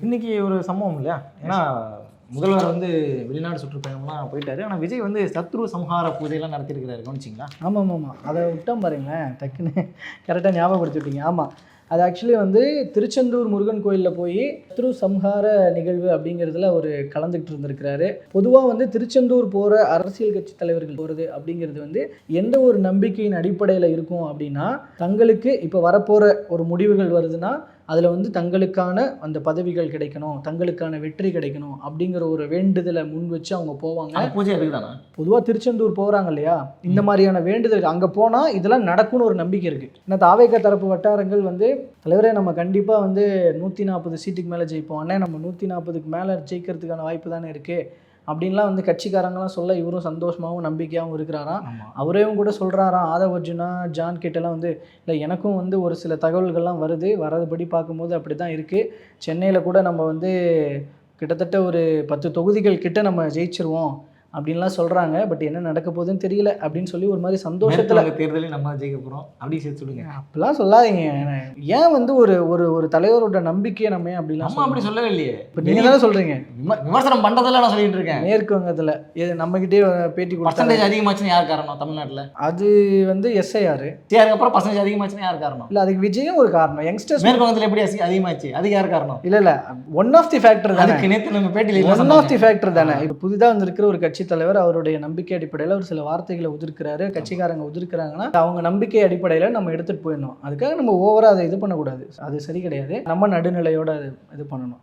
இன்னைக்கு ஒரு சம்பவம் இல்லையா? ஏன்னா முதல்வர் வந்து வெளிநாடு சுற்றுப்பயணம்லாம் போயிட்டாரு. ஆனால் விஜய் வந்து சத்ரு சம்ஹார பூஜையெல்லாம் நடத்திருக்கிறாரு, கவனிச்சிங்களா? ஆமாம் அதை விட்டோம் பாருங்களேன், டக்குன்னு கரெக்டாக ஞாபகப்படுத்தி விட்டீங்க. ஆமாம், அது ஆக்சுவலி வந்து திருச்செந்தூர் முருகன் கோயிலில் போய் சத்ரு சம்ஹார நிகழ்வு அப்படிங்கிறதுல அவர் கலந்துக்கிட்டு இருந்திருக்கிறாரு. பொதுவாக வந்து திருச்செந்தூர் போகிற அரசியல் கட்சி தலைவர்கள் போகிறது அப்படிங்கிறது வந்து எந்த ஒரு நம்பிக்கையின் அடிப்படையில் இருக்கும் அப்படின்னா, தங்களுக்கு இப்போ வரப்போகிற ஒரு முடிவுகள் வருதுன்னா அதில் வந்து தங்களுக்கான அந்த பதவிகள் கிடைக்கணும், தங்களுக்கான வெற்றி கிடைக்கணும் அப்படிங்கிற ஒரு வேண்டுதலை முன் வச்சு அவங்க போவாங்க. பூஜை அதுக்கு தானே பொதுவாக திருச்செந்தூர் போகிறாங்க இல்லையா, இந்த மாதிரியான வேண்டுதல் அங்கே போனால் இதெல்லாம் நடக்கும்னு ஒரு நம்பிக்கை இருக்குது. ஏன்னா தாவேக தரப்பு வட்டாரங்கள் வந்து, தலைவரே நம்ம கண்டிப்பாக வந்து 140 சீட்டுக்கு மேலே ஜெயிப்போம், அண்ணே நம்ம 140க்கு மேலே ஜெயிக்கிறதுக்கான வாய்ப்பு தானே இருக்குது அப்படின்லாம் வந்து கட்சிக்காரங்களாம் சொல்ல இவரும் சந்தோஷமாகவும் நம்பிக்கையாகவும் இருக்கிறாராம். அவரையும் கூட சொல்கிறாராம், ஆதவ் அர்ஜுனா ஜான் கிட்டலாம் வந்து, இல்லை எனக்கும் வந்து ஒரு சில தகவல்கள்லாம் வரதுபடி பார்க்கும்போது அப்படி தான் இருக்குது, சென்னையில் கூட நம்ம வந்து கிட்டத்தட்ட ஒரு 10 தொகுதிகள் கிட்ட நம்ம ஜெயிச்சிருவோம் அப்படின்லாம் சொல்கிறாங்க. பட் என்ன நடக்க போகுதுன்னு தெரியல அப்படின்னு சொல்லி ஒரு மாதிரி சந்தோஷத்தில் தேர்தலையும் நம்ம ஜெயிக்க போகிறோம் அப்படி சேர்த்து சொல்லுங்க. அப்படிலாம் சொல்லாதீங்க. ஏன் வந்து ஒரு ஒரு ஒரு தலைவரோட நம்பிக்கையை நம்ம அப்படிலாம் நம்ம அப்படி சொல்லவே இல்லையே. இப்போ நீங்கள் தானே சொல்கிறீங்க, விமர்சனம் பண்ணுறதெல்லாம் நான் சொல்லிட்டு இருக்கேன். மேற்கு வங்கத்தில் நம்மகிட்டே பேட்டி பர்சன்டேஜ் அதிகமாச்சுன்னு யார் காரணம்? தமிழ்நாட்டில் அது வந்து எஸ்ஐஆர். அப்புறம் பர்சன்டேஜ் அதிகமாச்சுன்னு யார் காரணம்? இல்லை, அதுக்கு விஜயும் ஒரு காரணம். யங்ஸ்டர்ஸ் மேற்கு வங்கத்தில் எப்படி அதிகமாச்சு, அதுக்கு யார் காரணம்? இல்லை ஒன் ஆஃப் தி ஃபேக்டர் தானே. நேற்று நம்ம பேட்டியில் ஒன் ஆஃப் தி ஃபேக்டர் தானே. இப்போ புதிதாக வந்திருக்கிற ஒரு கட்சி தலைவர் அவருடைய நம்பிக்கை அடிப்படையில் ஒரு சில வார்த்தைகளை உதிர்க்கிறாரு, கட்சிக்காரங்க உதிர்க்கிறாங்கன்னா அவங்க நம்பிக்கை அடிப்படையில் நம்ம எடுத்துகிட்டு போயிடணும். அதுக்காக நம்ம ஓவராக அதை இது பண்ணக்கூடாது, அது சரி கிடையாது. நம்ம நடுநிலையோட இது பண்ணணும்.